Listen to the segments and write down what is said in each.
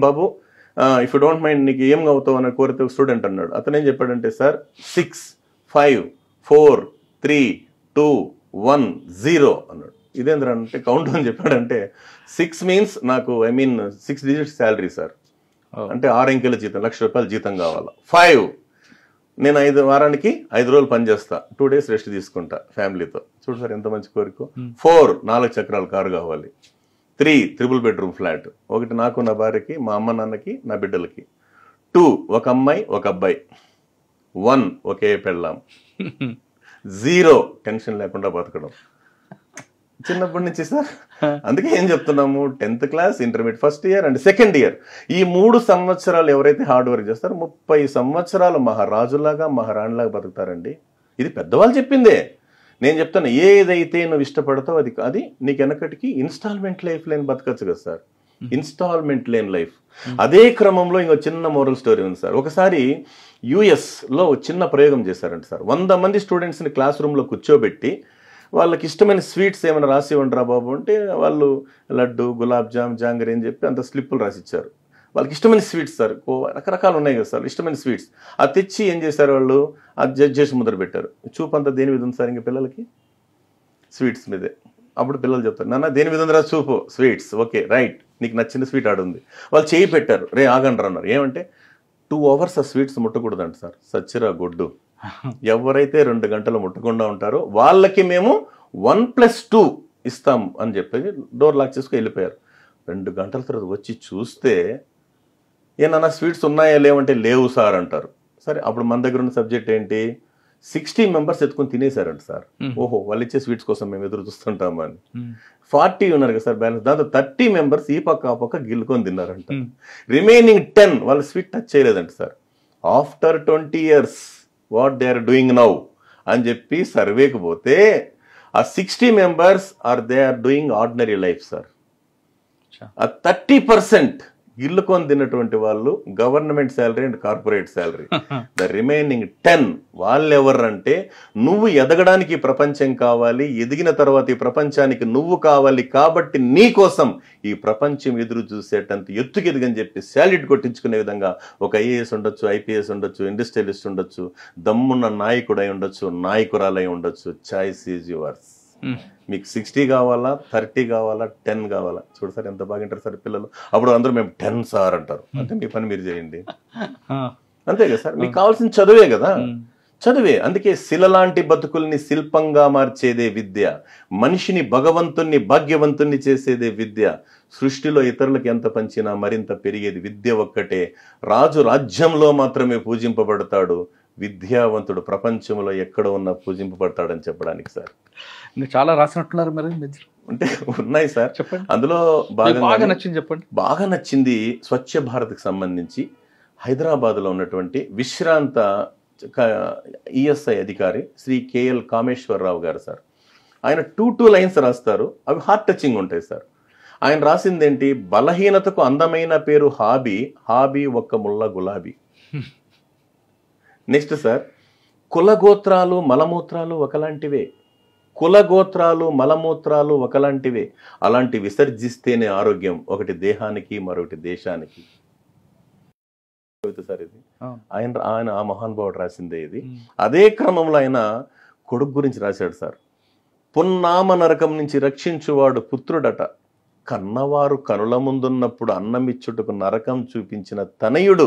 Babu if you don't mind నీకు ఏం అవుతావు అని కోరితే స్టూడెంట్ అన్నాడు. అతను ఏం చెప్పాడంటే, సార్ 6 5 4 3 2 1 0 అన్నాడు. ఇదేంద్ర అంటే కౌంట్ అని చెప్పాడంటే 6 మీన్స్ నాకు 6 డిజిట్స్ శాలరీ సార్, అంటే 6 అంకెల జీతం, ₹1,00,000 జీతం కావాలా. 5 నేను 5 రోజులు పని చేస్తా, 2 days రెస్ట్ తీసుకుంటా ఫ్యామిలీతో. చూడు సార్ ఎంత మంచి కోరిక. 4 4 చక్రాల కారు కావాలి. 3 3 bedroom ఫ్లాట్, ఒకటి నాకు నా భార్యకి, మా అమ్మ నాన్నకి, నా బిడ్డలకి. 2 ఒక అమ్మాయి ఒక అబ్బాయి. 1 ఒకే పెళ్ళాం. 0 టెన్షన్ లేకుండా బతకడం. చిన్నప్పటి నుంచి సార్, అందుకే ఏం చెప్తున్నాము, 10th class, intermediate first year and second year, ఈ 3 సంవత్సరాలు ఎవరైతే హార్డ్ వర్క్ చేస్తారో 30 సంవత్సరాలు మహారాజులాగా మహారాణిలాగా బతుకుతారండి. ఇది పెద్దవాళ్ళు చెప్పిందే. నేను చెప్తాను, ఏదైతే నువ్వు ఇష్టపడతావు అది నీకు వెనకటికి ఇన్స్టాల్మెంట్ లైఫ్ లేని బతకచ్చు కదా సార్, ఇన్స్టాల్మెంట్ లేని లైఫ్. అదే క్రమంలో ఇంకో చిన్న మోరల్ స్టోరీ ఉంది సార్. ఒకసారి US లో చిన్న ప్రయోగం చేశారంట సార్. 100 మంది స్టూడెంట్స్ని క్లాస్ రూమ్లో కూర్చోబెట్టి వాళ్ళకి ఇష్టమైన స్వీట్స్ ఏమైనా రాసి ఇవ్వండి రా బాబు అంటే, వాళ్ళు లడ్డు, గులాబ్ జామ్, జాంగరీ అని చెప్పి అంత స్లిప్పులు రాసిచ్చారు. వాళ్ళకి ఇష్టమైన స్వీట్స్ సార్, రకరకాలు ఉన్నాయి కదా సార్ ఇష్టమైన స్వీట్స్. అది తెచ్చి ఏం చేశారు వాళ్ళు, అది జడ్జ్ చేసి ముద్ర పెట్టారు. చూపు అంతా దేని మీద ఉంది సార్, ఇంకా పిల్లలకి స్వీట్స్ మీదే. అప్పుడు పిల్లలు చెప్తారు, నాన్న దేని మీద ఉందిరా చూపు, స్వీట్స్. ఓకే రైట్, నీకు నచ్చిన స్వీట్ ఆడుంది. వాళ్ళు చేయి పెట్టారు, రే ఆగండి అన్నారు. ఏమంటే 2 hours ఆ స్వీట్స్ ముట్టకూడదంట సార్. సచ్చిరా గొడ్డు, ఎవరైతే 2 గంటలు ముట్టకుండా ఉంటారో వాళ్ళకి మేము 1+2 ఇస్తాం అని చెప్పి డోర్ లాక్ చేసుకుని వెళ్ళిపోయారు. 2 గంటల తర్వాత వచ్చి చూస్తే, ఏమన్నా స్వీట్స్ ఉన్నాయా లేవంటే లేవు సార్ అంటారు. సరే, అప్పుడు మన దగ్గర ఉన్న సబ్జెక్ట్ ఏంటి, 60 members ఎత్తుకొని తినేశారంట సార్. ఓహో, వాళ్ళు ఇచ్చే స్వీట్స్ కోసం మేము ఎదురు చూస్తుంటాము అని. 40 ఉన్నారు కదా సార్ బ్యాలెన్స్, దాంతో 30 members ఈ పక్క ఆ పక్క గిల్లుకొని తిన్నారంట. రిమైనింగ్ 10 వాళ్ళు స్వీట్ టచ్ చేయలేదంట sir. After 20 years what they are doing now అని చెప్పి సర్వేకి పోతే, ఆ 60 members they are doing ordinary life sir. ఆ 30% గిల్లుకొని తిన్నటువంటి వాళ్ళు government salary and corporate salary. The remaining 10 వాళ్ళు ఎవరంటే, నువ్వు ఎదగడానికి ప్రపంచం కావాలి, ఎదిగిన తర్వాత ఈ ప్రపంచానికి నువ్వు కావాలి, కాబట్టి నీ కోసం ఈ ప్రపంచం ఎదురు చూసేటంత ఎత్తుకెదిగని చెప్పి శాలిడ్ కొట్టించుకునే విధంగా ఒక IAS ఉండొచ్చు, IPS ఉండొచ్చు, ఇండస్ట్రియలిస్ట్ ఉండొచ్చు, దమ్మున్న నాయకుడై ఉండొచ్చు, నాయకురాలై ఉండొచ్చు. Choice is yours. మీకు 60 కావాలా, 30 కావాలా, 10 కావాలా? చూడు సార్ ఎంత బాగా వింటారు సార్ పిల్లలు. అప్పుడు అందరూ మేము 10 సార్ అంటారు. అంటే మీ పని మీరు చేయండి, అంతే కదా సార్. మీకు కావాల్సిన చదువే కదా, చదువే. అందుకే శిలలాంటి బతుకుల్ని శిల్పంగా మార్చేదే విద్య, మనిషిని భగవంతుణ్ణి భాగ్యవంతుణ్ణి చేసేదే విద్య. సృష్టిలో ఇతరులకు ఎంత పంచినా మరింత పెరిగేది విద్య ఒక్కటే. రాజు రాజ్యంలో మాత్రమే పూజింపబడతాడు, విద్యావంతుడు ప్రపంచంలో ఎక్కడ ఉన్నా పూజింపబడతాడని చెప్పడానికి సార్. చాలా రాసినట్టున్నారు మరి, అంటే ఉన్నాయి సార్. చెప్పండి, అందులో బాగా నచ్చింది చెప్పండి. బాగా నచ్చింది స్వచ్ఛ భారత్కి సంబంధించి హైదరాబాద్లో ఉన్నటువంటి విశ్రాంత ESI అధికారి శ్రీ KL కామేశ్వరరావు గారు సార్. ఆయన 2 lines రాస్తారు, అవి హార్ట్ టచింగ్ ఉంటాయి సార్. ఆయన రాసింది ఏంటి, బలహీనతకు అందమైన పేరు హాబీ, హాబీ ఒక్క ముళ్ళ గులాబీ. నెక్స్ట్ సార్, కులగోత్రాలు మలమూత్రాలు ఒకలాంటివే, కులగోత్రాలు మలమూత్రాలు ఒకలాంటివే, అలాంటి విసర్జిస్తేనే ఆరోగ్యం, ఒకటి దేహానికి మరొకటి దేశానికి. సార్ ఇది ఆయన ఆ మహానుభావుడు రాసిందే ఇది. అదే క్రమంలో ఆయన కొడుకు గురించి రాశాడు సార్. పున్నామ నరకం నుంచి రక్షించువాడు పుత్రుడట, కన్నవారు కనుల ముందున్నప్పుడు అన్నమిచ్చుటకు నరకం చూపించిన తనయుడు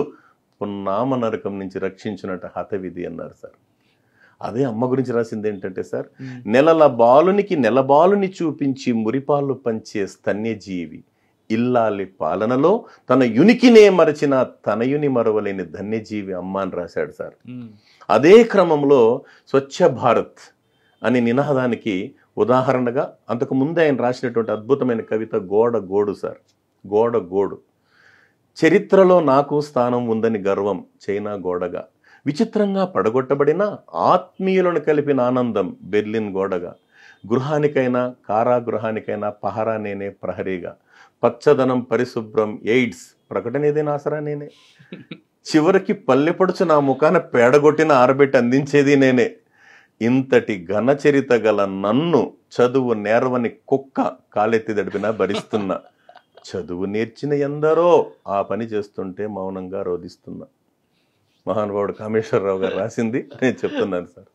పున్నామ నరకం నుంచి రక్షించునట హతవిధి అన్నారు సార్. అదే అమ్మ గురించి రాసింది ఏంటంటే సార్, నెలల బాలునికి నెలబాలుని చూపించి మురిపాలు పంచే స్తన్యజీవి, ఇల్లాలి పాలనలో తన యునికినే మరచిన తనయుని మరవలేని ధన్యజీవి అమ్మ అని రాశాడు సార్. అదే క్రమంలో స్వచ్ఛ భారత్ అనే నినాదానికి ఉదాహరణగా అంతకు ముందే ఆయన రాసినటువంటి అద్భుతమైన కవిత గోడ గోడు సార్. గోడ గోడు, చరిత్రలో నాకు స్థానం ఉందని గర్వం చైనా గోడగా, విచిత్రంగా పడగొట్టబడిన ఆత్మీయులను కలిపిన ఆనందం బెర్లిన్ గోడగా, గృహానికైనా కారాగృహానికైనా పహరా నేనే ప్రహరీగా, పచ్చదనం పరిశుభ్రం ఎయిడ్స్ ప్రకటనేదేనా ఆసరా నేనే, చివరికి పల్లెపడుచు నా ముఖాన పేడగొట్టిన ఆరబెట్టి అందించేది నేనే, ఇంతటి ఘన చరిత గల నన్ను చదువు నేర్వని కుక్క కాలెత్తి దడిపినా భరిస్తున్నా, చదువు నేర్చిన ఎందరో ఆ పని చేస్తుంటే మౌనంగా రోధిస్తున్నా. మహానుభావుడు కామేశ్వరరావు గారు రాసింది నేను చెప్తున్నాను సార్.